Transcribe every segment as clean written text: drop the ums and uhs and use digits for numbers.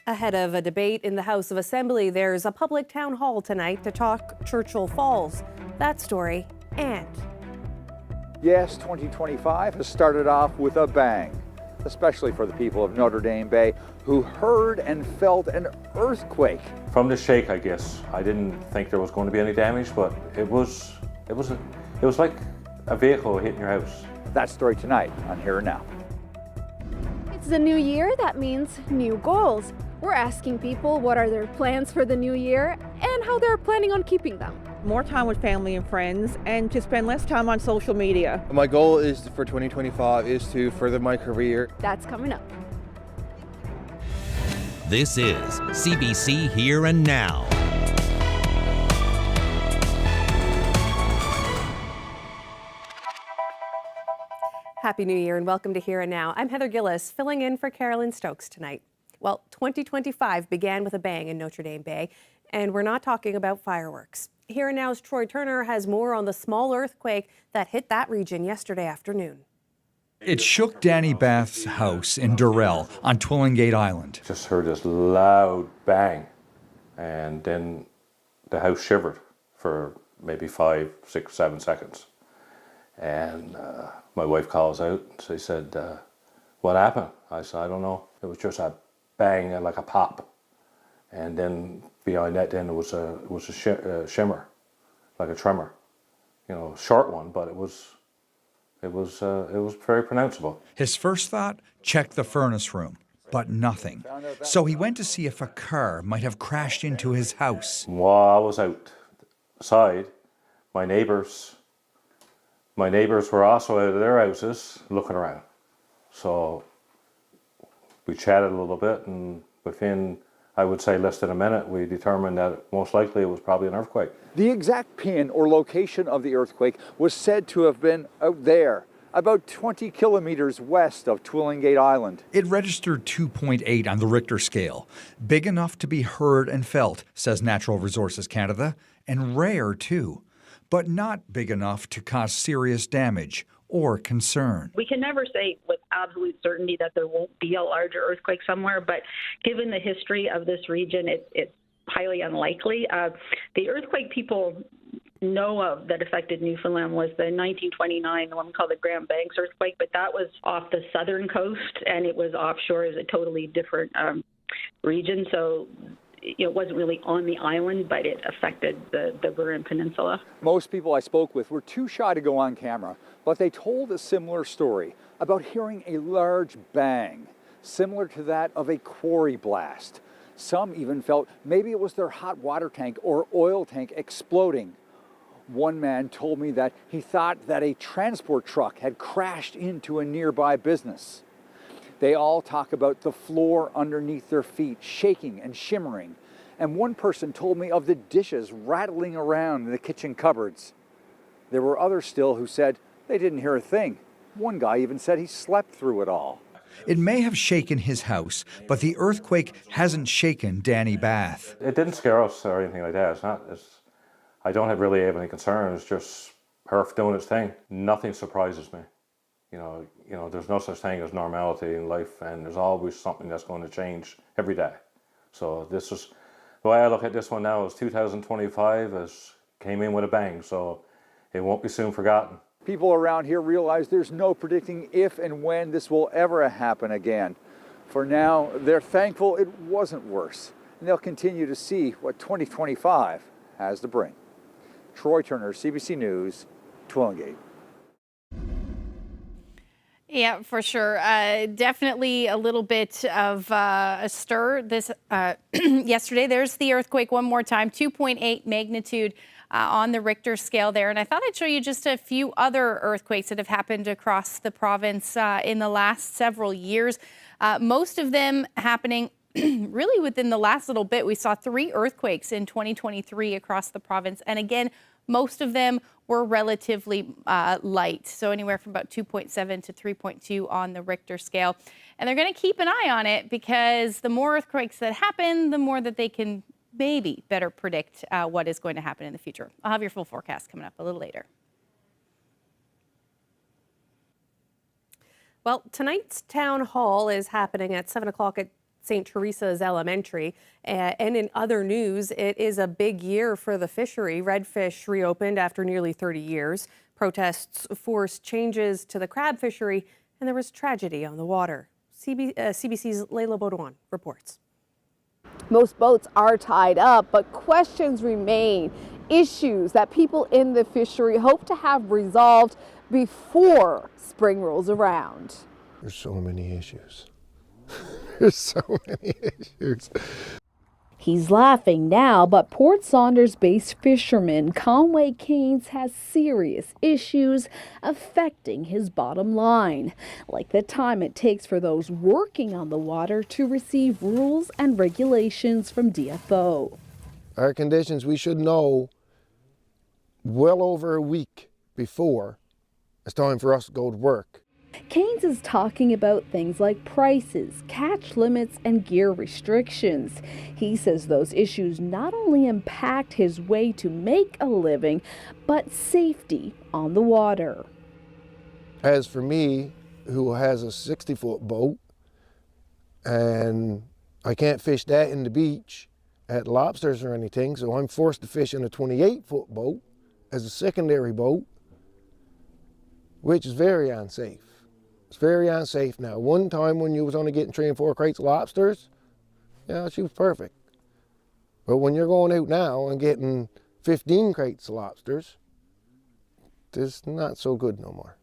Ahead of a debate in the House of Assembly, there's a public town hall tonight to talk Churchill Falls. That story and... Yes, 2025 has started off with a bang, especially for the people of Notre Dame Bay who heard and felt an earthquake. From the shake, I guess, I didn't think there was going to be any damage, but it was like a vehicle hitting your house. That story tonight on Here and Now. It's the new year, that means new goals. We're asking people what are their plans for the new year and how they're planning on keeping them. More time with family and friends and to spend less time on social media. My goal is for 2025 is to further my career. That's coming up. This is CBC Here and Now. Happy New Year and welcome to Here and Now. I'm Heather Gillis, filling in for Carolyn Stokes tonight. Well, 2025 began with a bang in Notre Dame Bay, and we're not talking about fireworks. Here and Now's Troy Turner has more on the small earthquake that hit that region yesterday afternoon. It shook Danny Bath's house in Durrell on Twillingate Island. Just heard this loud bang, and then the house shivered for maybe 5, 6, 7 seconds. And my wife calls out, she said, what happened? I said, I don't know. It was just a bang, like a pop. And then behind that, then it was a shimmer, like a tremor. You know, short one, but it was very pronounceable. His first thought, check the furnace room, but nothing. So he went to see if a car might have crashed into his house. While I was outside, my neighbors were also out of their houses looking around. So we chatted a little bit, and within, I would say, less than a minute, we determined that most likely it was probably an earthquake. The exact pin or location of the earthquake was said to have been out there, about 20 kilometers west of Twillingate Island. It registered 2.8 on the Richter scale, big enough to be heard and felt, says Natural Resources Canada, and rare too, but not big enough to cause serious damage or concern. We can never say with absolute certainty that there won't be a larger earthquake somewhere, but given the history of this region, it's highly unlikely. The earthquake people know of that affected Newfoundland was the 1929, the one we call the Grand Banks earthquake, but that was off the southern coast and it was offshore. It was a totally different region, so it wasn't really on the island, but it affected the Burin Peninsula. Most people I spoke with were too shy to go on camera, but they told a similar story about hearing a large bang, similar to that of a quarry blast. Some even felt maybe it was their hot water tank or oil tank exploding. One man told me that he thought that a transport truck had crashed into a nearby business. They all talk about the floor underneath their feet shaking and shimmering. And one person told me of the dishes rattling around in the kitchen cupboards. There were others still who said they didn't hear a thing. One guy even said he slept through it all. It may have shaken his house, but the earthquake hasn't shaken Danny Bath. It didn't scare us or anything like that. I don't really have any concerns. It's just her doing its thing. Nothing surprises me. You know, there's no such thing as normality in life, and there's always something that's going to change every day. So this is the way I look at this one now. Is 2025 came in with a bang, so it won't be soon forgotten. People around here realize there's no predicting if and when this will ever happen again. For now, they're thankful it wasn't worse, and they'll continue to see what 2025 has to bring. Troy Turner, CBC News, Twillingate. Yeah, for sure. Definitely a little bit of a stir this yesterday. There's the earthquake one more time, 2.8 magnitude on the Richter scale there. And I thought I'd show you just a few other earthquakes that have happened across the province in the last several years. Most of them happening really within the last little bit. We saw 3 earthquakes in 2023 across the province. And again, most of them were relatively light, so anywhere from about 2.7 to 3.2 on the Richter scale. And they're going to keep an eye on it because the more earthquakes that happen, the more that they can maybe better predict what is going to happen in the future. I'll have your full forecast coming up a little later. Well, tonight's town hall is happening at 7 o'clock at St. Teresa's Elementary. And in other news, it is a big year for the fishery. Redfish reopened after nearly 30 years. Protests forced changes to the crab fishery, and there was tragedy on the water. CBC's Leila Baudouin reports. Most boats are tied up, but questions remain. Issues that people in the fishery hope to have resolved before spring rolls around. There's so many issues. There's so many issues. He's laughing now, but Port Saunders-based fisherman Conway Keynes has serious issues affecting his bottom line, like the time it takes for those working on the water to receive rules and regulations from DFO. Our conditions, we should know well over a week before it's time for us to go to work. Keynes is talking about things like prices, catch limits, and gear restrictions. He says those issues not only impact his way to make a living, but safety on the water. As for me, who has a 60-foot boat, and I can't fish that in the beach at lobsters or anything, so I'm forced to fish in a 28-foot boat as a secondary boat, which is very unsafe. It's very unsafe now. One time when you was only getting 3 and 4 crates of lobsters, yeah, she was perfect. But when you're going out now and getting 15 crates of lobsters, it's not so good no more.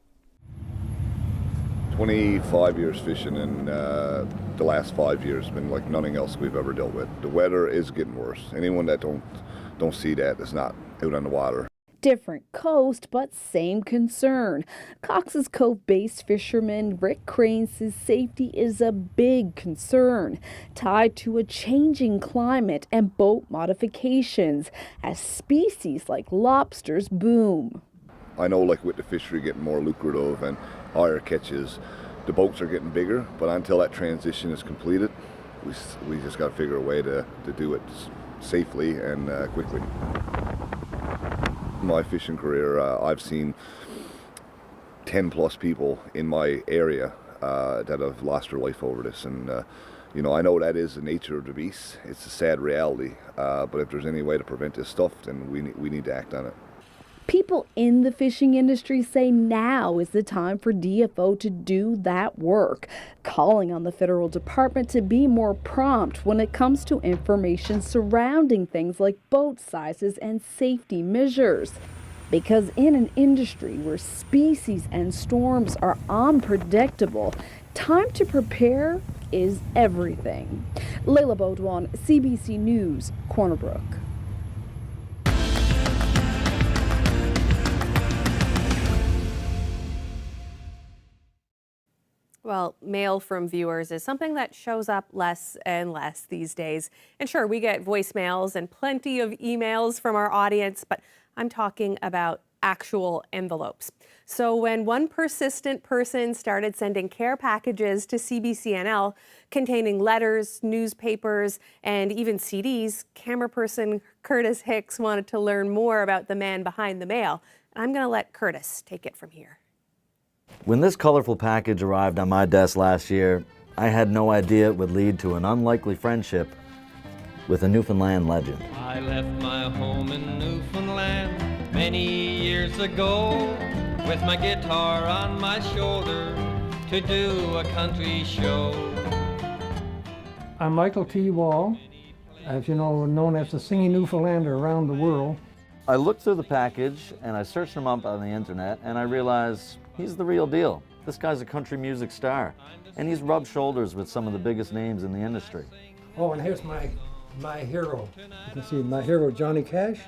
25 years fishing, and the last 5 years been like nothing else we've ever dealt with. The weather is getting worse. Anyone that don't see that is not out on the water. Different coast, but same concern. Cox's Cove-based fisherman Rick Crane says safety is a big concern, tied to a changing climate and boat modifications as species like lobsters boom. I know, like with the fishery getting more lucrative and higher catches, the boats are getting bigger, but until that transition is completed, we just got to figure a way to do it safely and quickly. My fishing career, I've seen 10 plus people in my area that have lost their life over this, and you know, I know that is the nature of the beast. It's a sad reality, but if there's any way to prevent this stuff, then we need to act on it. People in the fishing industry say now is the time for DFO to do that work, calling on the federal department to be more prompt when it comes to information surrounding things like boat sizes and safety measures. Because in an industry where species and storms are unpredictable, time to prepare is everything. Leila Baudouin, CBC News, Corner Brook. Well, mail from viewers is something that shows up less and less these days. And sure, we get voicemails and plenty of emails from our audience, but I'm talking about actual envelopes. So when one persistent person started sending care packages to CBCNL containing letters, newspapers, and even CDs, camera person Curtis Hicks wanted to learn more about the man behind the mail. And I'm going to let Curtis take it from here. When this colorful package arrived on my desk last year, I had no idea it would lead to an unlikely friendship with a Newfoundland legend. I left my home in Newfoundland many years ago with my guitar on my shoulder to do a country show. I'm Michael T. Wall, as you know, known as the singing Newfoundlander around the world. I looked through the package and I searched him up on the internet and I realized he's the real deal. This guy's a country music star and he's rubbed shoulders with some of the biggest names in the industry. Oh, and here's my hero. You can see my hero, Johnny Cash.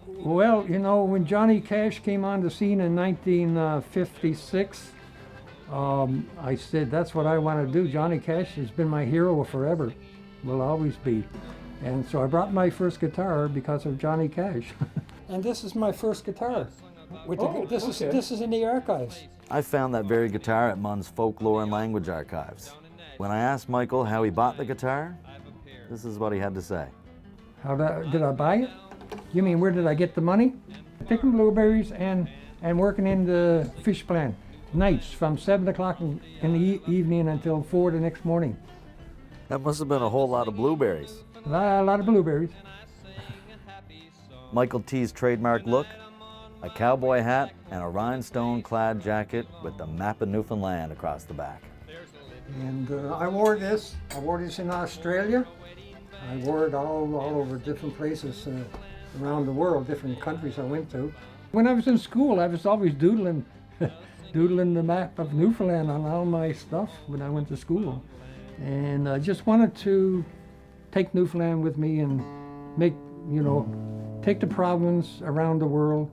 Well, you know, when Johnny Cash came on the scene in 1956, I said, that's what I want to do. Johnny Cash has been my hero forever, will always be. And so I brought my first guitar because of Johnny Cash. And this is my first guitar. This is in the archives. I found that very guitar at Munn's Folklore and Language Archives. When I asked Michael how he bought the guitar, this is what he had to say. Did I buy it? You mean where did I get the money? Picking blueberries and working in the fish plant. Nights from 7 o'clock in the evening until 4 the next morning. That must have been a whole lot of blueberries. A lot of blueberries. Michael T's trademark look, a cowboy hat and a rhinestone-clad jacket with the map of Newfoundland across the back. And I wore this. I wore this in Australia. I wore it all over different places around the world, different countries I went to. When I was in school, I was always doodling, doodling the map of Newfoundland on all my stuff when I went to school. And I just wanted to take Newfoundland with me and make, take the province around the world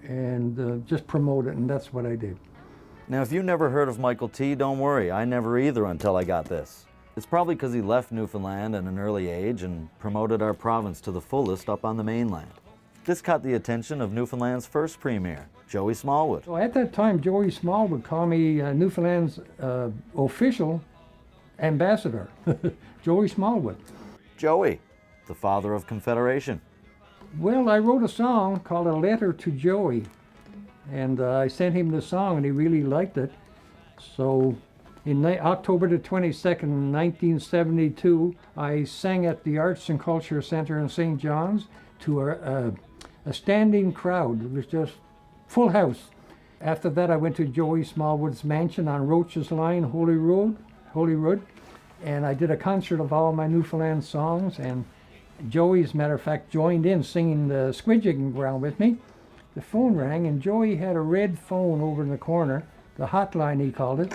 and just promote it, and that's what I did. Now, if you never heard of Michael T, don't worry, I never either until I got this. It's probably because he left Newfoundland at an early age and promoted our province to the fullest up on the mainland. This caught the attention of Newfoundland's first premier, Joey Smallwood. So at that time, Joey Smallwood called me Newfoundland's official ambassador, Joey Smallwood. Joey, the father of Confederation. Well, I wrote a song called A Letter to Joey, and I sent him the song, and he really liked it. So in October the 22nd, 1972, I sang at the Arts and Culture Center in St. John's to a standing crowd. It was just full house. After that, I went to Joey Smallwood's mansion on Roach's Line, Holyrood, and I did a concert of all my Newfoundland songs, and Joey, as a matter of fact, joined in singing the squidjigging ground with me. The phone rang, and Joey had a red phone over in the corner, the hotline he called it,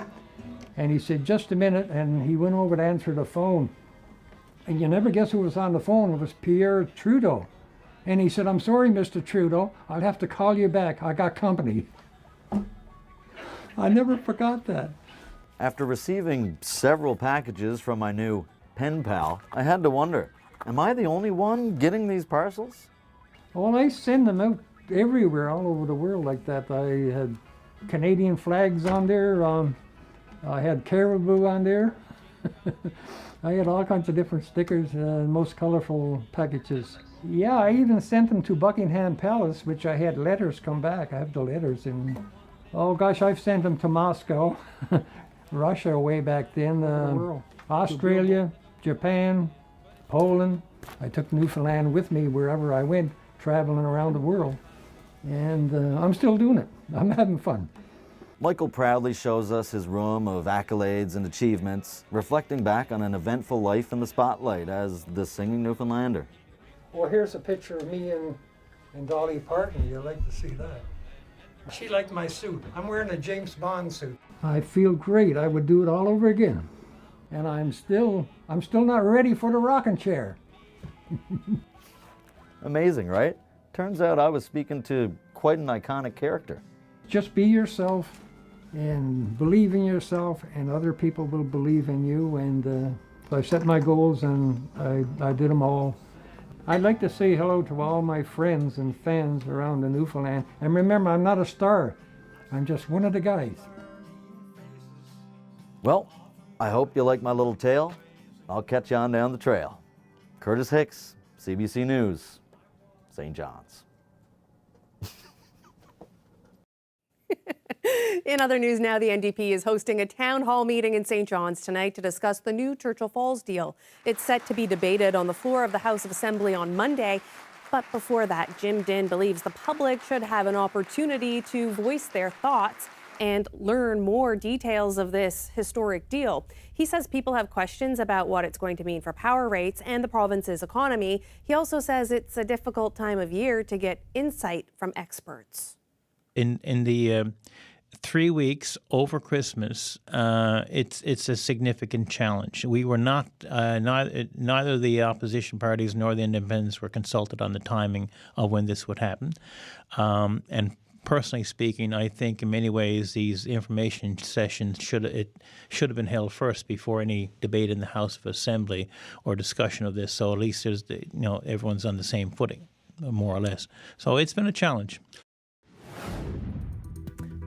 and he said, just a minute, and he went over to answer the phone. And you never guess who was on the phone. It was Pierre Trudeau. And he said, I'm sorry, Mr. Trudeau, I'll have to call you back. I got company. I never forgot that. After receiving several packages from my new pen pal, I had to wonder, am I the only one getting these parcels? Well, I send them out everywhere, all over the world like that. I had Canadian flags on there. I had caribou on there. I had all kinds of different stickers, most colorful packages. Yeah, I even sent them to Buckingham Palace, which I had letters come back. I have the letters in. Oh gosh, I've sent them to Moscow, Russia way back then, Australia, Japan, Poland. I took Newfoundland with me wherever I went, traveling around the world. And I'm still doing it. I'm having fun. Michael proudly shows us his room of accolades and achievements, reflecting back on an eventful life in the spotlight as the singing Newfoundlander. Well, here's a picture of me and Dolly Parton. You'd like to see that. She liked my suit. I'm wearing a James Bond suit. I feel great. I would do it all over again. And I'm still not ready for the rocking chair. Amazing, right? Turns out I was speaking to quite an iconic character. Just be yourself and believe in yourself, and other people will believe in you. And I set my goals, and I did them all. I'd like to say hello to all my friends and fans around the Newfoundland. And remember, I'm not a star. I'm just one of the guys. Well, I hope you like my little tale. I'll catch you on down the trail. Curtis Hicks, CBC News, St. John's. In other news now, the NDP is hosting a town hall meeting in St. John's tonight to discuss the new Churchill Falls deal. It's set to be debated on the floor of the House of Assembly on Monday. But before that, Jim Dinn believes the public should have an opportunity to voice their thoughts and learn more details of this historic deal. He says people have questions about what it's going to mean for power rates and the province's economy. He also says it's a difficult time of year to get insight from experts. In the 3 weeks over Christmas, it's a significant challenge. We were not neither the opposition parties nor the independents were consulted on the timing of when this would happen, and personally speaking, I think in many ways these information sessions should have been held first before any debate in the House of Assembly or discussion of this. So at least there's everyone's on the same footing, more or less. So it's been a challenge.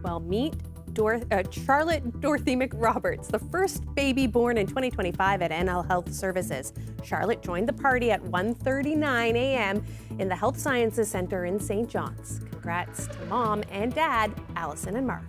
Well, meet Charlotte Dorothy McRoberts, the first baby born in 2025 at NL Health Services. Charlotte joined the party at 1:39 a.m. in the Health Sciences Center in St. John's. Congrats to Mom and Dad, Allison and Mark.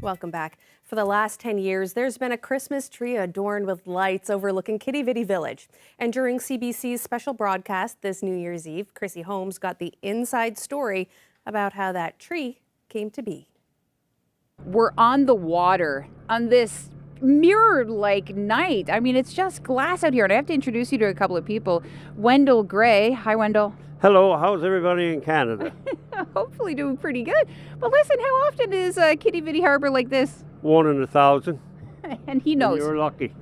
Welcome back. For the last 10 years, there's been a Christmas tree adorned with lights overlooking Quidi Vidi village. And during CBC's special broadcast this New Year's Eve, Chrissy Holmes got the inside story about how that tree came to be. We're on the water on this mirror-like night. I mean, it's just glass out here. And I have to introduce you to a couple of people. Wendell Gray. Hi, Wendell. Hello, how's everybody in Canada? Hopefully doing pretty good. But listen, how often is Quidi Vidi Harbor like this? 1 in 1,000. And he knows. And you're lucky.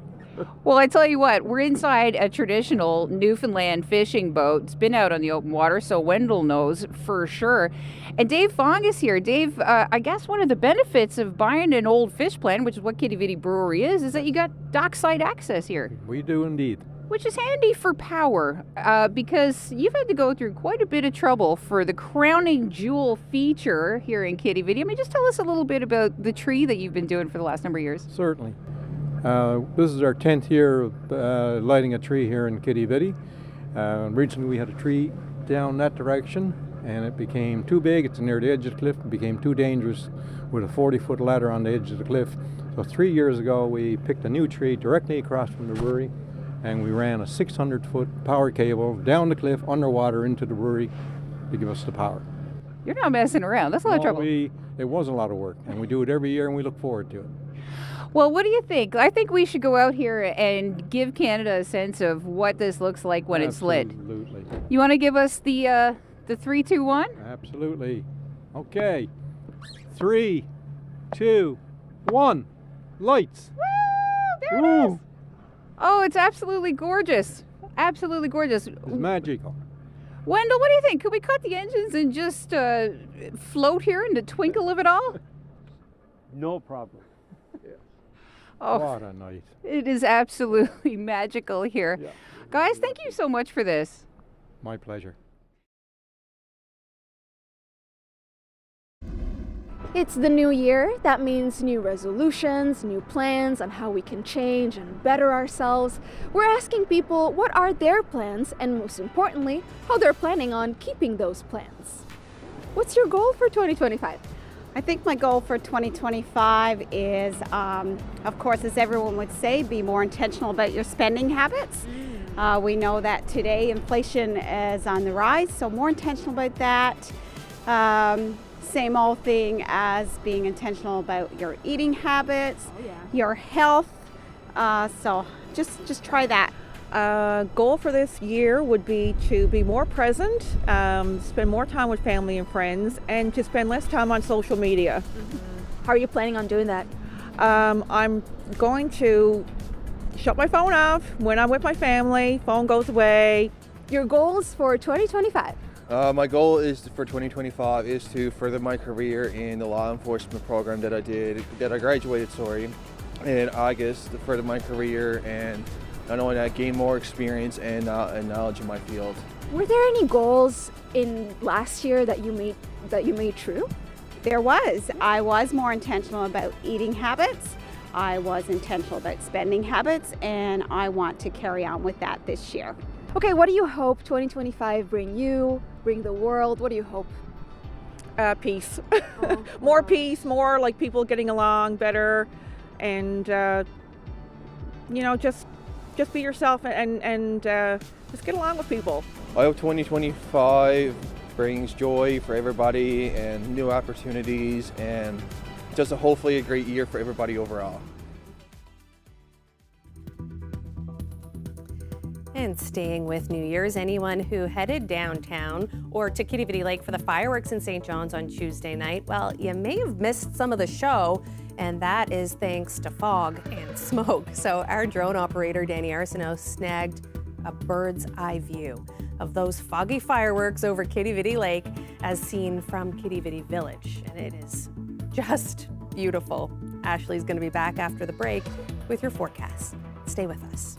Well, I tell you what, we're inside a traditional Newfoundland fishing boat. It's been out on the open water, so Wendell knows for sure. And Dave Fong is here. Dave, I guess one of the benefits of buying an old fish plant, which is what Quidi Vidi Brewery is that you got dockside access here. We do indeed. Which is handy for power, because you've had to go through quite a bit of trouble for the crowning jewel feature here in Quidi Vidi. I mean, just tell us a little bit about the tree that you've been doing for the last number of years. Certainly. This is our 10th year of lighting a tree here in Quidi Vidi. Originally we had a tree down that direction and it became too big. It's near the edge of the cliff. It became too dangerous with a 40-foot ladder on the edge of the cliff. So 3 years ago we picked a new tree directly across from the brewery, and we ran a 600-foot power cable down the cliff underwater into the brewery to give us the power. You're not messing around. That's a lot of trouble. It was a lot of work, and we do it every year, and we look forward to it. Well, what do you think? I think we should go out here and give Canada a sense of what this looks like when it's lit. Absolutely. You want to give us the 3, 2, 1? Absolutely. Okay. 3, 2, 1. Lights. Woo! There it is. Oh, it's absolutely gorgeous. Absolutely gorgeous. It's magical. Wendell, what do you think? Could we cut the engines and just float here in the twinkle of it all? No problem. Yeah. Oh, what a night. It is absolutely magical here. Yeah. Guys, thank you so much for this. My pleasure. It's the new year. That means new resolutions, new plans on how we can change and better ourselves. We're asking people what are their plans and, most importantly, how they're planning on keeping those plans. What's your goal for 2025? I think my goal for 2025 is, of course, as everyone would say, be more intentional about your spending habits. We know that today inflation is on the rise, so more intentional about that. Same old thing as being intentional about your eating habits, your health. So just try that. Goal for this year would be to be more present, spend more time with family and friends, and to spend less time on social media. How are you planning on doing that? I'm going to shut my phone off when I'm with my family. Phone goes away. Your goals for 2025? My goal for 2025 is to further my career in the law enforcement program that I graduated in August, to further my career and not only that, gain more experience and knowledge in my field. Were there any goals in last year that you made true? There was. I was more intentional about eating habits. I was intentional about spending habits, and I want to carry on with that this year. Okay, what do you hope 2025 bring the world? What do you hope? Peace. More peace, more like people getting along better, and just be yourself and just get along with people. I hope 2025 brings joy for everybody and new opportunities and just hopefully a great year for everybody overall. And staying with New Year's, anyone who headed downtown or to Quidi Vidi Lake for the fireworks in St. John's on Tuesday night, well, you may have missed some of the show, and that is thanks to fog and smoke. So our drone operator, Danny Arsenault, snagged a bird's eye view of those foggy fireworks over Quidi Vidi Lake as seen from Quidi Vidi Village. And it is just beautiful. Ashley's going to be back after the break with your forecast. Stay with us.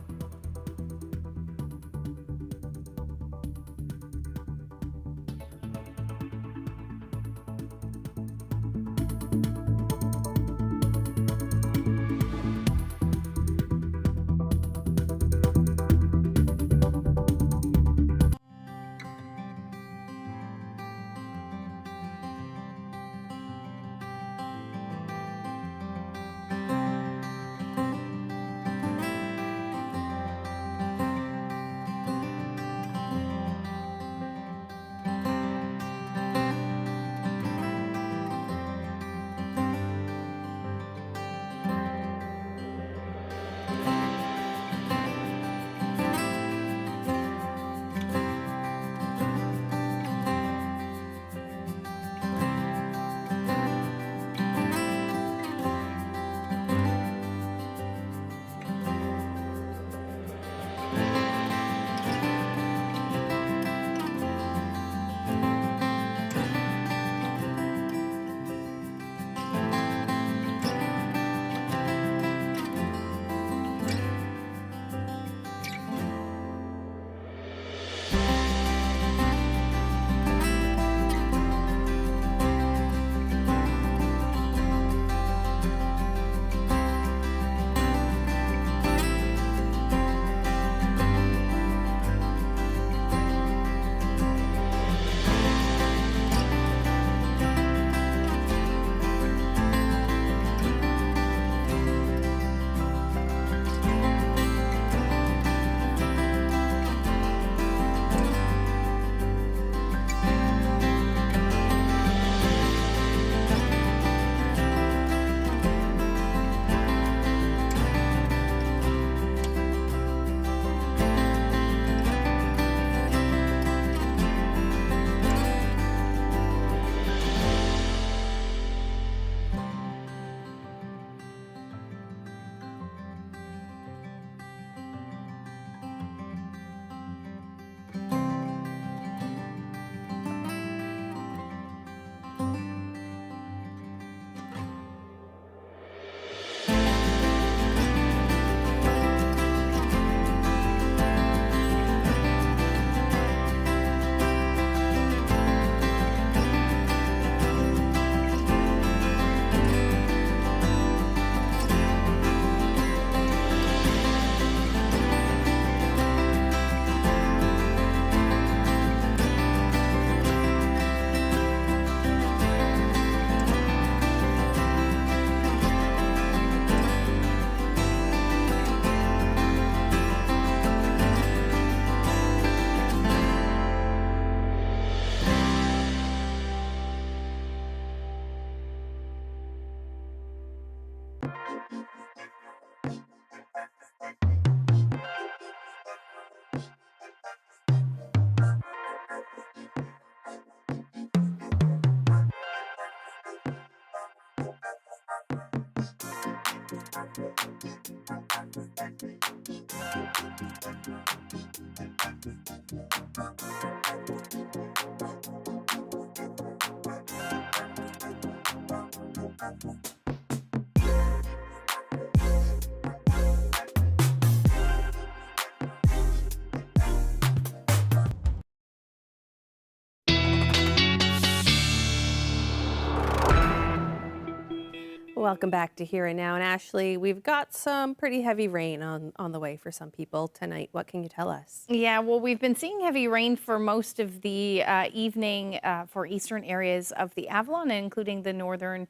Welcome back to Here and Now. And Ashley, we've got some pretty heavy rain on the way for some people tonight. What can you tell us? Yeah, well, we've been seeing heavy rain for most of the evening for eastern areas of the Avalon, including the northern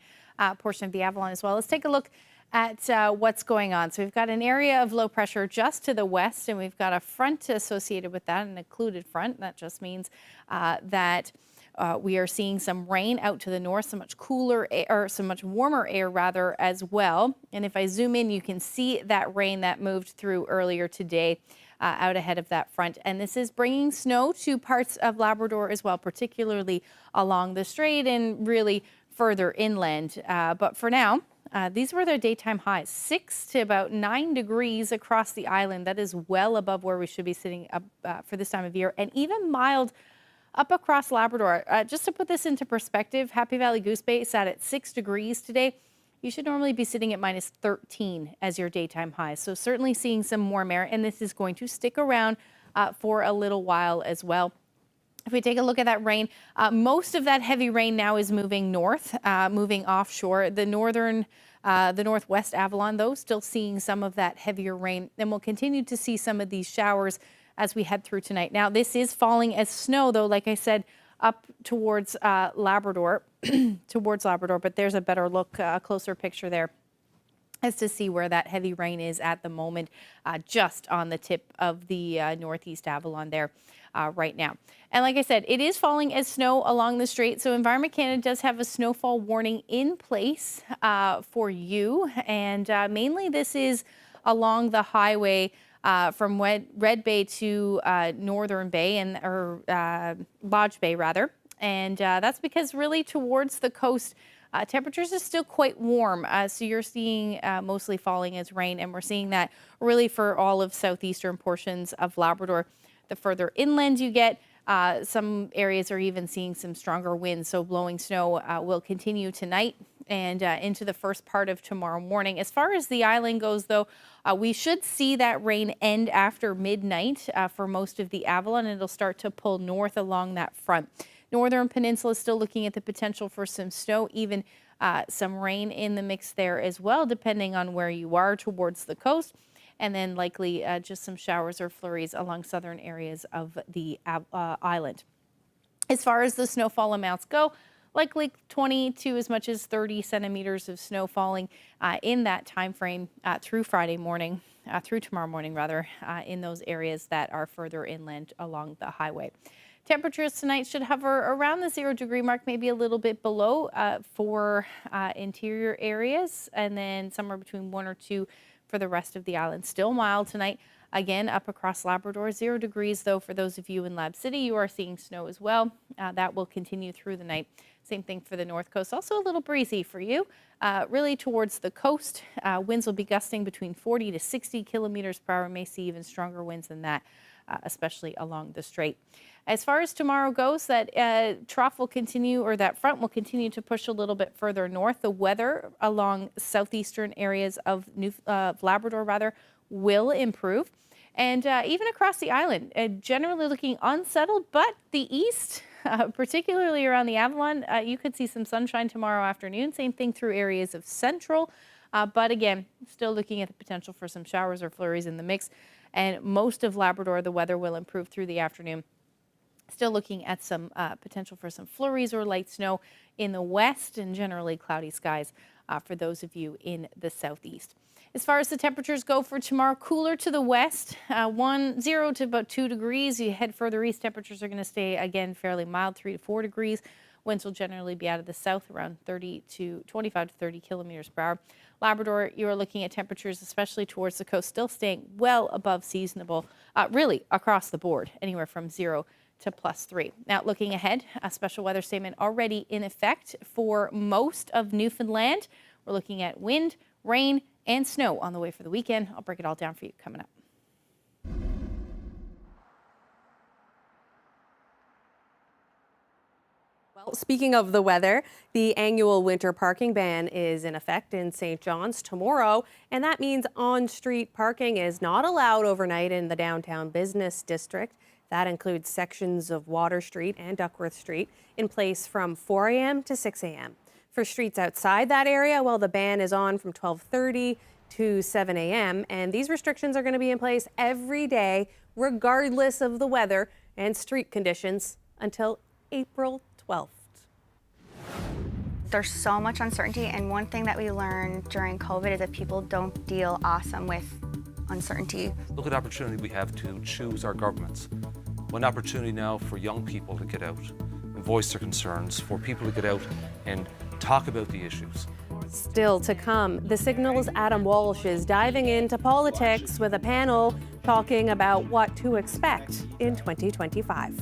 portion of the Avalon as well. Let's take a look at what's going on. So we've got an area of low pressure just to the west, and we've got a front associated with that, an occluded front. That just means that we are seeing some rain out to the north, some much cooler air, or some much warmer air rather as well. And if I zoom in, you can see that rain that moved through earlier today out ahead of that front. And this is bringing snow to parts of Labrador as well, particularly along the strait and really further inland. But for now, these were their daytime highs, 6 to about 9 degrees across the island. That is well above where we should be sitting up for this time of year, and even mild up across Labrador. Just to put this into perspective, Happy Valley Goose Bay sat at 6 degrees today. You should normally be sitting at minus 13 as your daytime high. So certainly seeing some warm air, and this is going to stick around for a little while as well. If we take a look at that rain, most of that heavy rain now is moving north, moving offshore. The northwest Avalon, though, still seeing some of that heavier rain. And we'll continue to see some of these showers as we head through tonight. Now, this is falling as snow, though, like I said, up towards Labrador, but there's a better look, closer picture there as to see where that heavy rain is at the moment, just on the tip of the northeast Avalon there right now. And like I said, it is falling as snow along the strait. So Environment Canada does have a snowfall warning in place for you. And mainly this is along the highway from Red Bay to Northern Bay, or Lodge Bay rather. And that's because really towards the coast, temperatures are still quite warm. So you're seeing mostly falling as rain, and we're seeing that really for all of southeastern portions of Labrador. The further inland you get, some areas are even seeing some stronger winds. So blowing snow will continue tonight and into the first part of tomorrow morning. As far as the island goes, though, we should see that rain end after midnight for most of the Avalon, and it'll start to pull north along that front. Northern Peninsula is still looking at the potential for some snow, even some rain in the mix there as well, depending on where you are towards the coast. And then likely just some showers or flurries along southern areas of the island. As far as the snowfall amounts go, likely 20 to as much as 30 centimeters of snow falling in that time frame through Friday morning, through tomorrow morning rather, in those areas that are further inland along the highway. Temperatures tonight should hover around the 0 degree mark, maybe a little bit below for interior areas, and then somewhere between 1 or 2 for the rest of the island. Still mild tonight. Again, up across Labrador, 0 degrees, though, for those of you in Lab City, you are seeing snow as well. That will continue through the night. Same thing for the north coast. Also a little breezy for you. Really towards the coast, winds will be gusting between 40 to 60 kilometers per hour. May see even stronger winds than that, especially along the strait. As far as tomorrow goes, that trough will continue, or that front will continue to push a little bit further north. The weather along southeastern areas of Labrador rather will improve. And even across the island, generally looking unsettled, but the east, particularly around the Avalon, you could see some sunshine tomorrow afternoon. Same thing through areas of central. But again, still looking at the potential for some showers or flurries in the mix. And most of Labrador, the weather will improve through the afternoon. Still looking at some potential for some flurries or light snow in the west, and generally cloudy skies for those of you in the southeast. As far as the temperatures go for tomorrow, cooler to the west, 0 to about 2 degrees. You head further east, temperatures are going to stay, again, fairly mild, 3 to 4 degrees. Winds will generally be out of the south around 25 to 30 kilometers per hour. Labrador, you are looking at temperatures, especially towards the coast, still staying well above seasonable, really across the board, anywhere from 0 to +3. Now, looking ahead, a special weather statement already in effect for most of Newfoundland. We're looking at wind, rain, and snow on the way for the weekend. I'll break it all down for you coming up. Well, speaking of the weather, the annual winter parking ban is in effect in St. John's tomorrow, and that means on-street parking is not allowed overnight in the downtown business district. That includes sections of Water Street and Duckworth Street in place from 4 a.m. to 6 a.m. For streets outside that area, well, the ban is on from 12:30 to 7 a.m., and these restrictions are going to be in place every day, regardless of the weather and street conditions, until April 12th. There's so much uncertainty, and one thing that we learned during COVID is that people don't deal awesome with uncertainty. Look at the opportunity we have to choose our governments. One opportunity now for young people to get out and voice their concerns, for people to get out and talk about the issues. Still to come, The Signal's Adam Walsh is diving into politics with a panel talking about what to expect in 2025.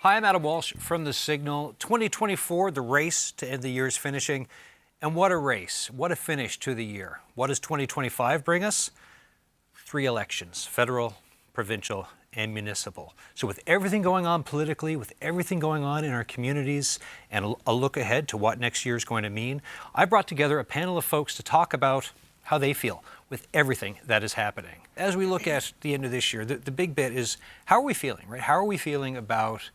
Hi, I'm Adam Walsh from The Signal. 2024, the race to end the year is finishing. And what a race, what a finish to the year. What does 2025 bring us? 3 elections, federal, provincial, and municipal. So with everything going on politically, with everything going on in our communities, and a look ahead to what next year is going to mean, I brought together a panel of folks to talk about how they feel with everything that is happening. As we look at the end of this year, the big bit is, how are we feeling, right? How are we feeling about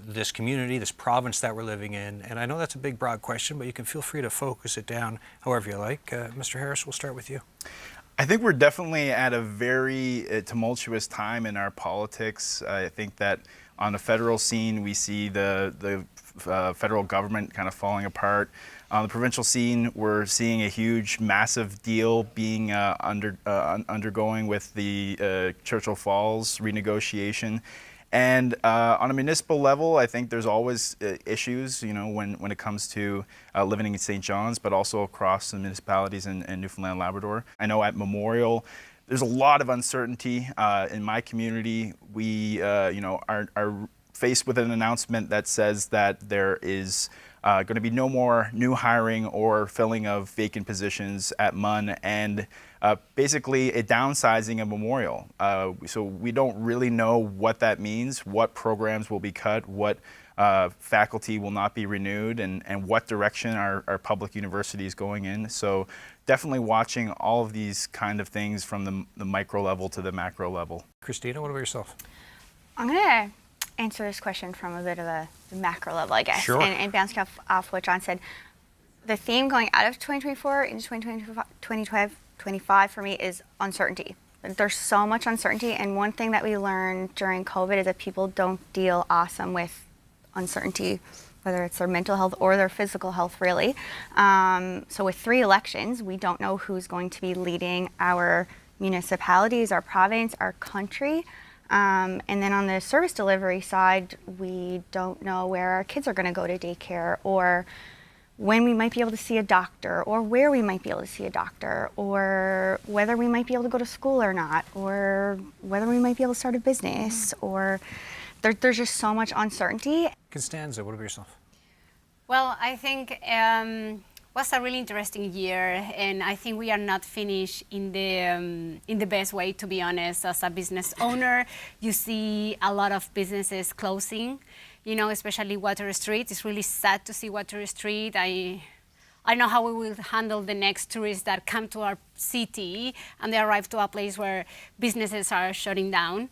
this community, this province that we're living in? And I know that's a big, broad question, but you can feel free to focus it down however you like. Mr. Harris, we'll start with you. I think we're definitely at a very tumultuous time in our politics. I think that on the federal scene, we see the federal government kind of falling apart. On the provincial scene, we're seeing a huge, massive deal being undergoing with the Churchill Falls renegotiation. And on a municipal level, I think there's always issues, you know, when it comes to living in St. John's, but also across the municipalities in Newfoundland and Labrador. I know at Memorial, there's a lot of uncertainty. In my community, we you know, are faced with an announcement that says that there is going to be no more new hiring or filling of vacant positions at MUN, and basically a downsizing of Memorial. So we don't really know what that means, what programs will be cut, what faculty will not be renewed, and what direction our public university is going in. So definitely watching all of these kind of things from the micro level to the macro level. Christina, what about yourself? I'm going to answer this question from a bit of a macro level, I guess, Sure. and bounce off what John said. The theme going out of 2024 into 2025 for me is uncertainty. There's so much uncertainty, and one thing that we learned during COVID is that people don't deal awesome with uncertainty, whether it's their mental health or their physical health, really. So with 3 elections, we don't know who's going to be leading our municipalities, our province, our country. And then on the service delivery side, we don't know where our kids are going to go to daycare, or when we might be able to see a doctor, or where we might be able to see a doctor, or whether we might be able to go to school or not, or whether we might be able to start a business, or there's just so much uncertainty. Constanza, what about yourself? Well, I think was a really interesting year, and I think we are not finished in the best way, to be honest. As a business owner, you see a lot of businesses closing, you know, especially Water Street. It's really sad to see Water Street. I don't know how we will handle the next tourists that come to our city and they arrive to a place where businesses are shutting down.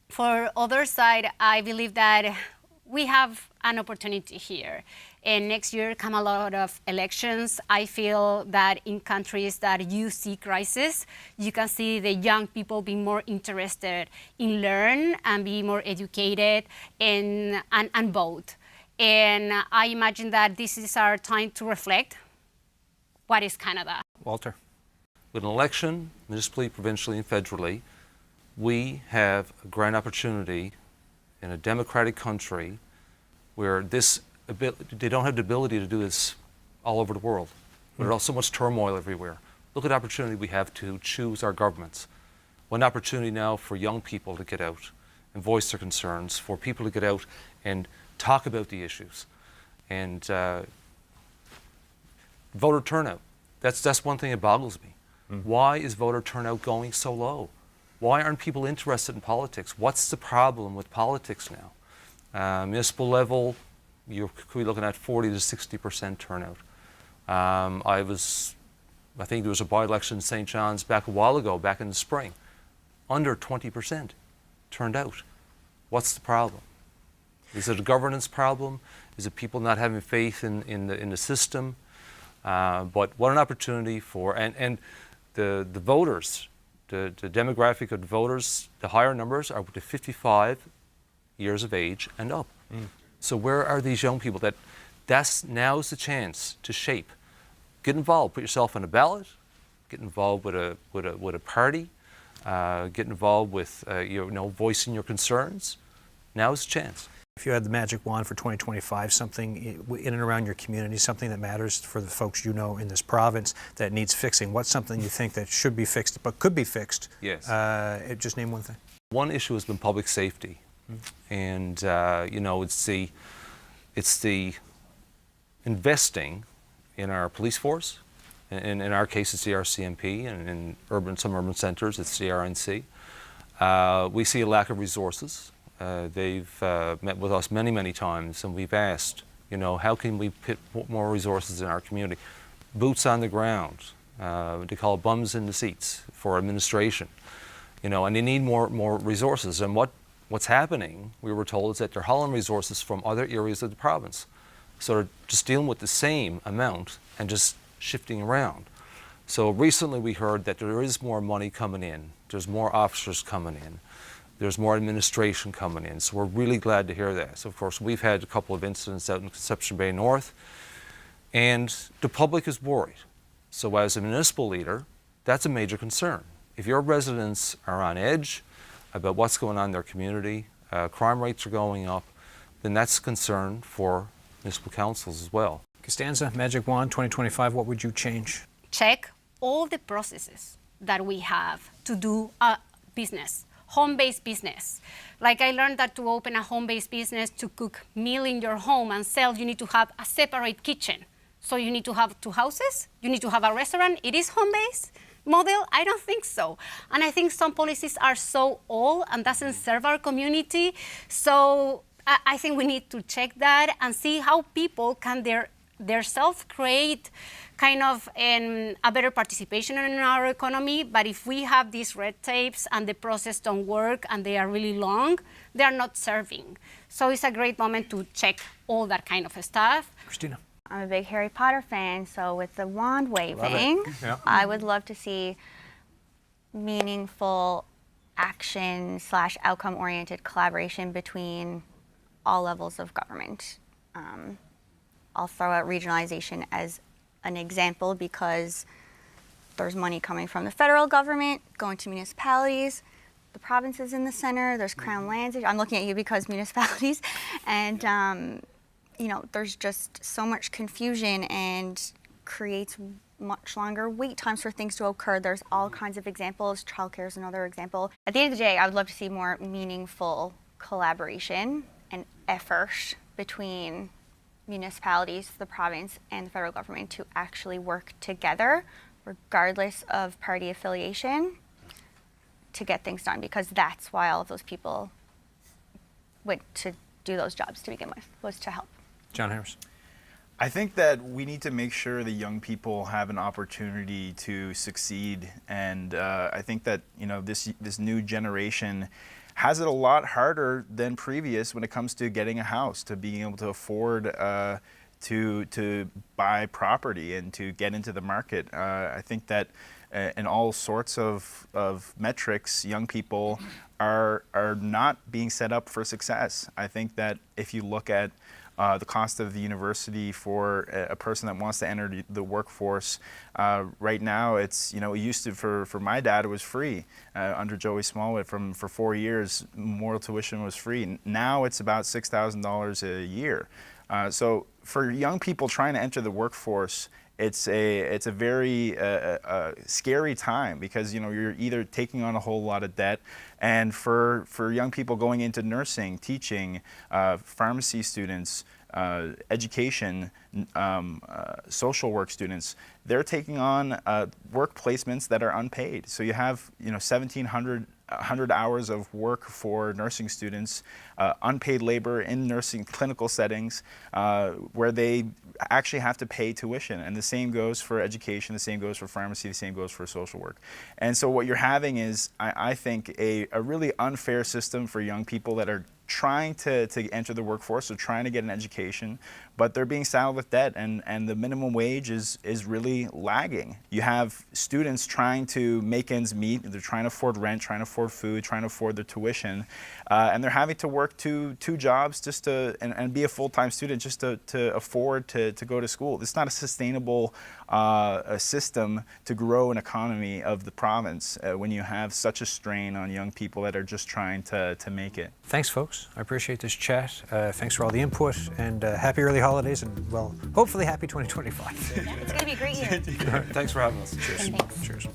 For other side, I believe that we have an opportunity here. And next year come a lot of elections. I feel that in countries that you see crisis, you can see the young people be more interested in learn and be more educated and vote. And I imagine that this is our time to reflect what is Canada. Walter. With an election, municipally, provincially, and federally, we have a grand opportunity in a democratic country where they don't have the ability to do this all over the world. There's also so much turmoil everywhere. Look at the opportunity we have to choose our governments. One opportunity now for young people to get out and voice their concerns, for people to get out and talk about the issues. And voter turnout, that's one thing that boggles me. Why is voter turnout going so low? Why aren't people interested in politics? What's the problem with politics now? Municipal level, you could be looking at 40 to 60% turnout. I think there was a by-election in St. John's back a while ago, back in the spring. Under 20% turned out. What's the problem? Is it a governance problem? Is it people not having faith in the system? But what an opportunity for, and the voters, the demographic of the voters, the higher numbers are to 55 years of age and up. So where are these young people now's the chance to shape? Get involved, put yourself on a ballot, get involved with a party, get involved with voicing your concerns. Now's the chance. If you had the magic wand for 2025, something in and around your community, something that matters for the folks you know in this province that needs fixing, what's something you think that should be fixed but could be fixed? Yes. Just name one thing. One issue has been public safety. And it's the investing in our police force, and in our case it's the RCMP, and in some urban centers it's the RNC. We see a lack of resources. They've met with us many, many times, and we've asked, you know, how can we put more resources in our community? Boots on the ground. They call it bums in the seats for administration. You know, and they need more resources. And what's happening, we were told, is that they're hauling resources from other areas of the province. So they're just dealing with the same amount and just shifting around. So recently we heard that there is more money coming in. There's more officers coming in. There's more administration coming in. So we're really glad to hear that. So of course, we've had a couple of incidents out in Conception Bay North, and the public is worried. So as a municipal leader, that's a major concern. If your residents are on edge about what's going on in their community, crime rates are going up, then that's a concern for municipal councils as well. Costanza, Magic Wand, 2025, what would you change? Check all the processes that we have to do a business, home-based business. Like I learned that to open a home-based business, to cook meal in your home and sell, you need to have a separate kitchen. So you need to have 2 houses, you need to have a restaurant. It is home-based model? I don't think so. And I think some policies are so old and doesn't serve our community. So I think we need to check that and see how people can themselves create kind of a better participation in our economy. But if we have these red tapes and the process don't work and they are really long, they are not serving. So it's a great moment to check all that kind of stuff. Christina. I'm a big Harry Potter fan, so with the wand waving, Yeah. I would love to see meaningful action / outcome-oriented collaboration between all levels of government. I'll throw out regionalization as an example because there's money coming from the federal government going to municipalities. The province is in the center. There's Crown lands. I'm looking at you because municipalities, and you know, there's just so much confusion and creates much longer wait times for things to occur. There's all kinds of examples. Childcare is another example. At the end of the day, I would love to see more meaningful collaboration and effort between municipalities, the province, and the federal government to actually work together, regardless of party affiliation, to get things done, because that's why all of those people went to do those jobs to begin with, was to help. John Harris. I think that we need to make sure the young people have an opportunity to succeed, and I think that, you know, this new generation has it a lot harder than previous when it comes to getting a house, to being able to afford to buy property and to get into the market. I think that in all sorts of metrics, young people are not being set up for success. I think that if you look at the cost of the university for a person that wants to enter the workforce, right now it's, you know, it used to, for my dad, it was free. Under Joey Smallwood, for 4 years, memorial tuition was free. Now it's about $6,000 a year. So for young people trying to enter the workforce, it's a very scary time, because, you know, you're either taking on a whole lot of debt, and for young people going into nursing, teaching, pharmacy students, education, social work students, they're taking on work placements that are unpaid. So you have, you know, 1,700 hours of work for nursing students, unpaid labor in nursing clinical settings, where they actually have to pay tuition. And the same goes for education, the same goes for pharmacy, the same goes for social work. And so what you're having is, I think, a really unfair system for young people that are trying to enter the workforce, or trying to get an education, but they're being saddled with debt, and the minimum wage is really lagging. You have students trying to make ends meet, they're trying to afford rent, trying to afford food, trying to afford their tuition, and they're having to work two jobs just to, and be a full-time student just to afford to go to school. It's not a sustainable a system to grow an economy of the province when you have such a strain on young people that are just trying to make it. Thanks, folks. I appreciate this chat. Thanks for all the input, and happy early holidays, and, well, hopefully happy 2025. It's going to be a great year. Thanks for having us. Cheers. Thanks. Cheers.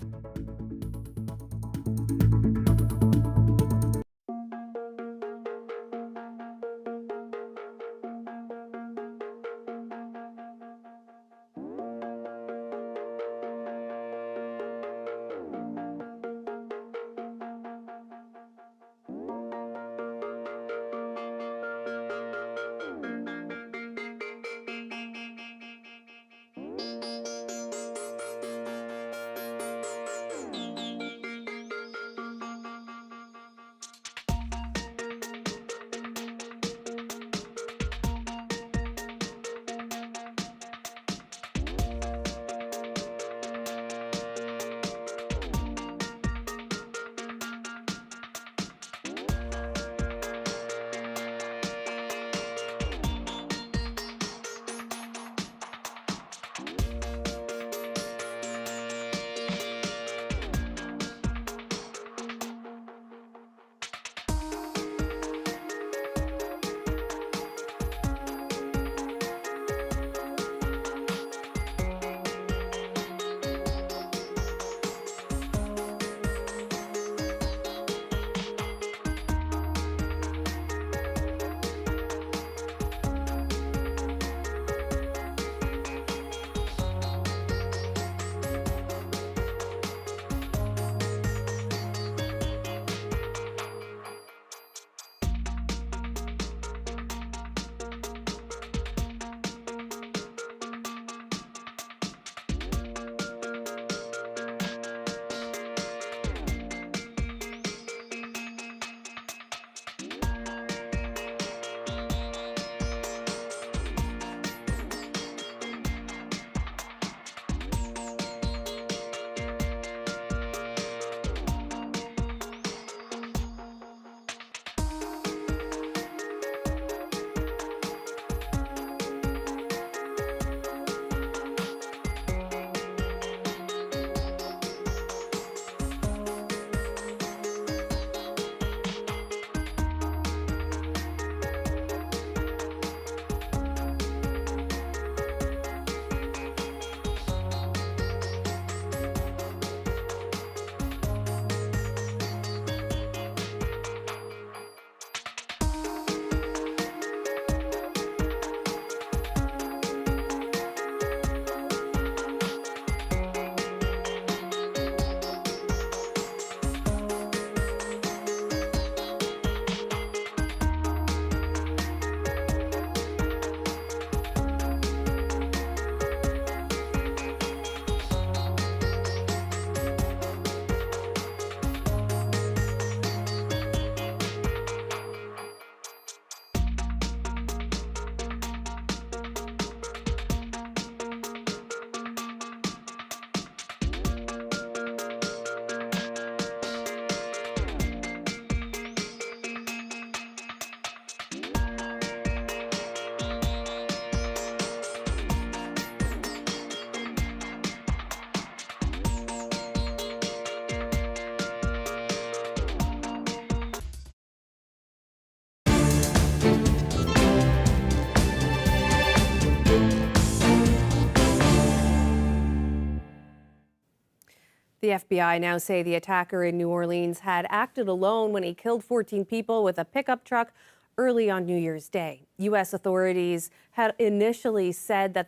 The FBI now say the attacker in New Orleans had acted alone when he killed 14 people with a pickup truck early on New Year's Day. U.S. authorities had initially said that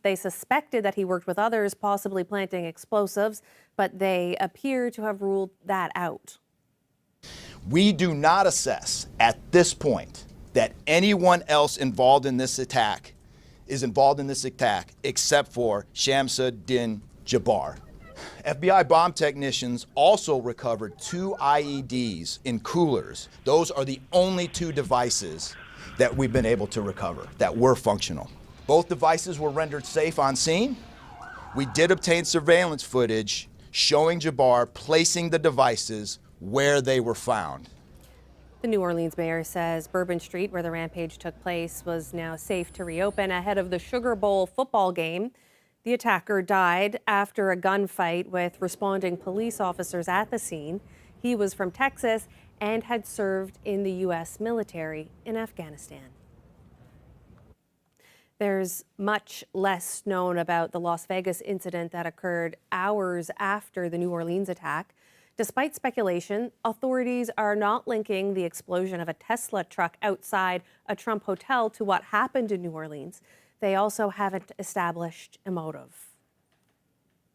they suspected that he worked with others, possibly planting explosives, but they appear to have ruled that out. We do not assess at this point that anyone else involved in this attack is involved in this attack except for Shamsuddin Jabbar. FBI bomb technicians also recovered 2 IEDs in coolers. Those are the only 2 devices that we've been able to recover that were functional. Both devices were rendered safe on scene. We did obtain surveillance footage showing Jabbar placing the devices where they were found. The New Orleans mayor says Bourbon Street, where the rampage took place, was now safe to reopen ahead of the Sugar Bowl football game. The attacker died after a gunfight with responding police officers at the scene. He was from Texas and had served in the U.S. military in Afghanistan. There's much less known about the Las Vegas incident that occurred hours after the New Orleans attack. Despite speculation, authorities are not linking the explosion of a Tesla truck outside a Trump hotel to what happened in New Orleans. They also haven't established a motive.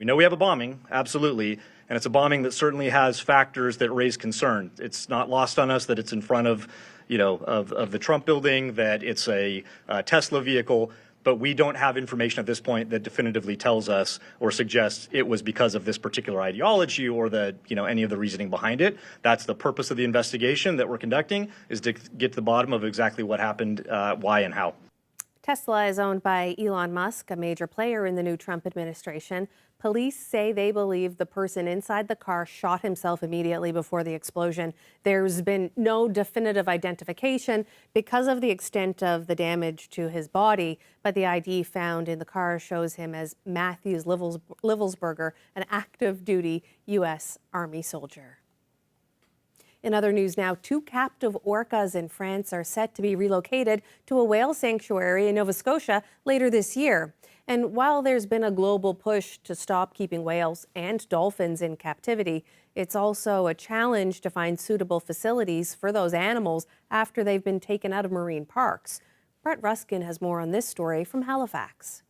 We know we have a bombing, absolutely, and it's a bombing that certainly has factors that raise concern. It's not lost on us that it's in front of, of the Trump building, that it's a Tesla vehicle, but we don't have information at this point that definitively tells us or suggests it was because of this particular ideology or any of the reasoning behind it. That's the purpose of the investigation that we're conducting, is to get to the bottom of exactly what happened, why and how. Tesla is owned by Elon Musk, a major player in the new Trump administration. Police say they believe the person inside the car shot himself immediately before the explosion. There's been no definitive identification because of the extent of the damage to his body, but the ID found in the car shows him as Matthews Livelsberger, an active duty U.S. Army soldier. In other news now, 2 captive orcas in France are set to be relocated to a whale sanctuary in Nova Scotia later this year. And while there's been a global push to stop keeping whales and dolphins in captivity, it's also a challenge to find suitable facilities for those animals after they've been taken out of marine parks. Brett Ruskin has more on this story from Halifax.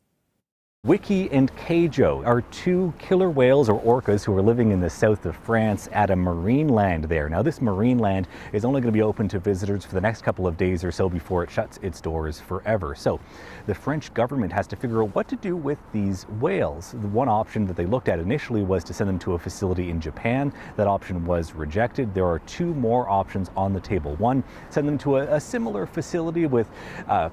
Wiki and Keijo are 2 killer whales or orcas who are living in the south of France at a marine land there. Now, this marine land is only going to be open to visitors for the next couple of days or so before it shuts its doors forever. So the French government has to figure out what to do with these whales. The one option that they looked at initially was to send them to a facility in Japan. That option was rejected. There are 2 more options on the table. One, send them to a similar facility with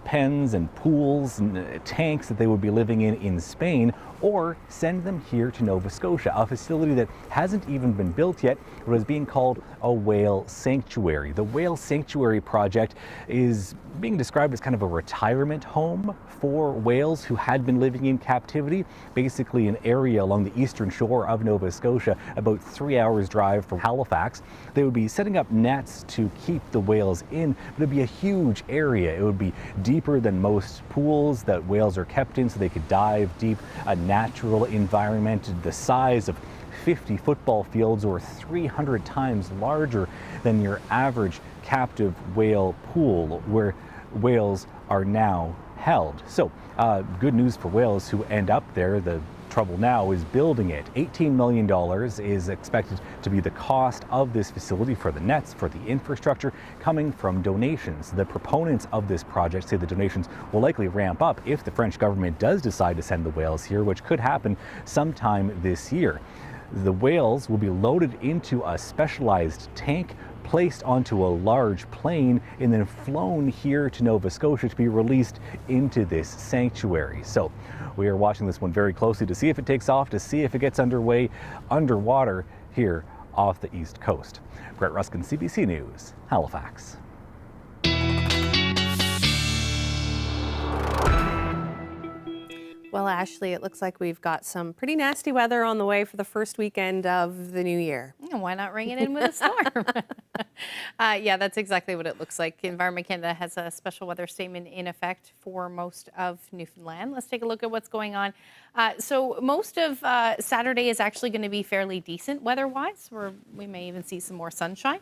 pens and pools and tanks that they would be living in Spain, or send them here to Nova Scotia, a facility that hasn't even been built yet, but is being called a whale sanctuary. The Whale Sanctuary project is being described as kind of a retirement home for whales who had been living in captivity, basically an area along the eastern shore of Nova Scotia, about 3 hours drive from Halifax. They would be setting up nets to keep the whales in, but it'd be a huge area. It would be deeper than most pools that whales are kept in, so they could dive deep, a natural environment the size of 50 football fields or 300 times larger than your average captive whale pool where whales are now held. So good news for whales who end up there. The trouble now is building it. $18 million is expected to be the cost of this facility for the nets, for the infrastructure, coming from donations. The proponents of this project say the donations will likely ramp up if the French government does decide to send the whales here, which could happen sometime this year. The whales will be loaded into a specialized tank, placed onto a large plane, and then flown here to Nova Scotia to be released into this sanctuary. So we are watching this one very closely to see if it takes off, to see if it gets underway underwater here off the East Coast. Brett Ruskin, CBC News, Halifax. Well, Ashley, it looks like we've got some pretty nasty weather on the way for the first weekend of the new year. And why not ring it in with a storm? Yeah, that's exactly what it looks like. Environment Canada has a special weather statement in effect for most of Newfoundland. Let's take a look at what's going on. So most of Saturday is actually going to be fairly decent weather-wise. We may even see some more sunshine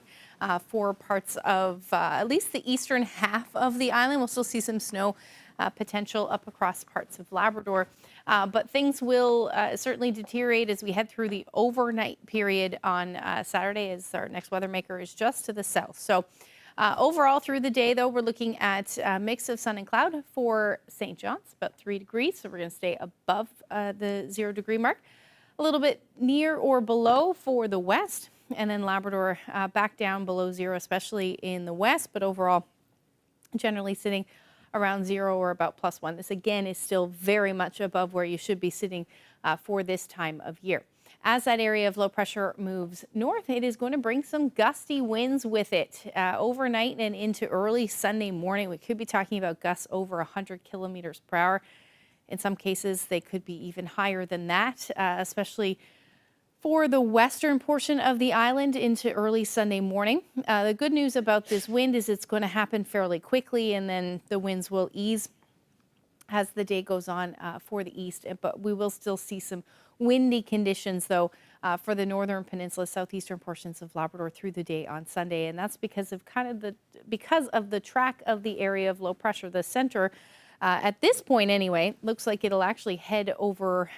for parts of at least the eastern half of the island. We'll still see some snow potential up across parts of Labrador. But things will certainly deteriorate as we head through the overnight period on Saturday, as our next weather maker is just to the south. So overall through the day, though, we're looking at a mix of sun and cloud for St. John's, about 3 degrees. So we're going to stay above the 0 degree mark. A little bit near or below for the west, and then Labrador back down below 0, especially in the west, but overall generally sitting around 0 or about +1. This again is still very much above where you should be sitting for this time of year. As that area of low pressure moves north, it is going to bring some gusty winds with it overnight and into early Sunday morning. We could be talking about gusts over 100 kilometers per hour. In some cases, they could be even higher than that, especially for the western portion of the island into early Sunday morning. The good news about this wind is it's going to happen fairly quickly, and then the winds will ease as the day goes on for the east. But we will still see some windy conditions, though, for the northern peninsula, southeastern portions of Labrador through the day on Sunday, and that's because of the track of the area of low pressure. The center, at this point anyway, looks like it'll actually head over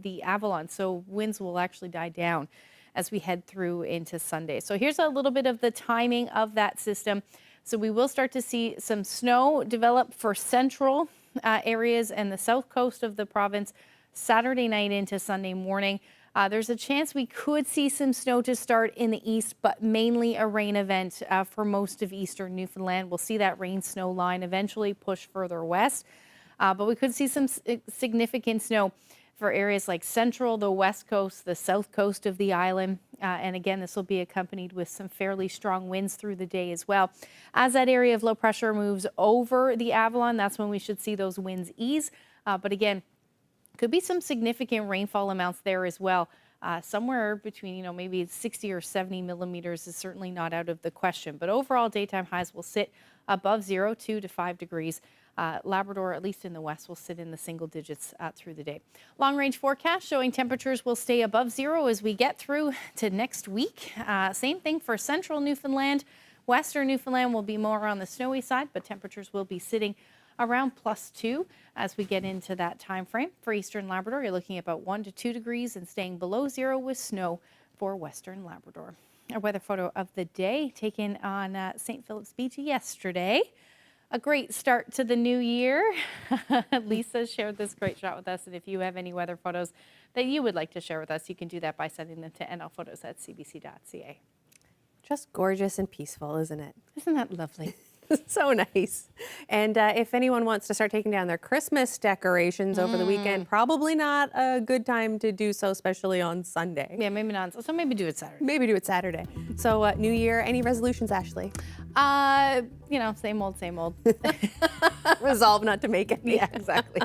the Avalon, so winds will actually die down as we head through into Sunday. So here's a little bit of the timing of that system. So we will start to see some snow develop for central areas and the south coast of the province Saturday night into Sunday morning. There's a chance we could see some snow to start in the east, but mainly a rain event for most of eastern Newfoundland. We'll see that rain-snow line eventually push further west, but we could see some significant snow for areas like central, the west coast, the south coast of the island. And again, this will be accompanied with some fairly strong winds through the day as well. As that area of low pressure moves over the Avalon, that's when we should see those winds ease. But again, could be some significant rainfall amounts there as well. Somewhere between, maybe 60 or 70 millimeters is certainly not out of the question. But overall, daytime highs will sit above 0, 2 to 5 degrees. Labrador, at least in the west, will sit in the single digits through the day. Long-range forecast showing temperatures will stay above 0 as we get through to next week. Same thing for central Newfoundland. Western Newfoundland will be more on the snowy side, but temperatures will be sitting around +2 as we get into that time frame. For eastern Labrador, you're looking at about 1 to 2 degrees and staying below 0 with snow for western Labrador. Our weather photo of the day taken on St. Philip's Beach yesterday. A great start to the new year. Lisa shared this great shot with us, and if you have any weather photos that you would like to share with us, you can do that by sending them to nlphotos@cbc.ca. Just gorgeous and peaceful, isn't it? Isn't that lovely? So nice. And if anyone wants to start taking down their Christmas decorations over the weekend, probably not a good time to do so, especially on Sunday. Yeah, maybe not. So maybe do it Saturday. Maybe do it Saturday. So New Year, any resolutions, Ashley? Same old, same old. Resolve not to make any. Yeah, exactly.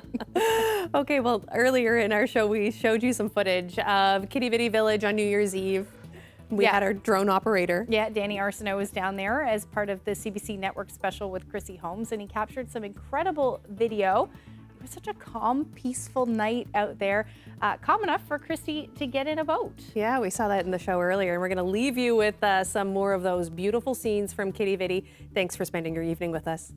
Okay, well, earlier in our show, we showed you some footage of Quidi Vidi Village on New Year's Eve. We had our drone operator. Yeah, Danny Arsenault was down there as part of the CBC Network special with Chrissy Holmes, and he captured some incredible video. It was such a calm, peaceful night out there. Calm enough for Chrissy to get in a boat. Yeah, we saw that in the show earlier, and we're going to leave you with some more of those beautiful scenes from Quidi Vidi. Thanks for spending your evening with us.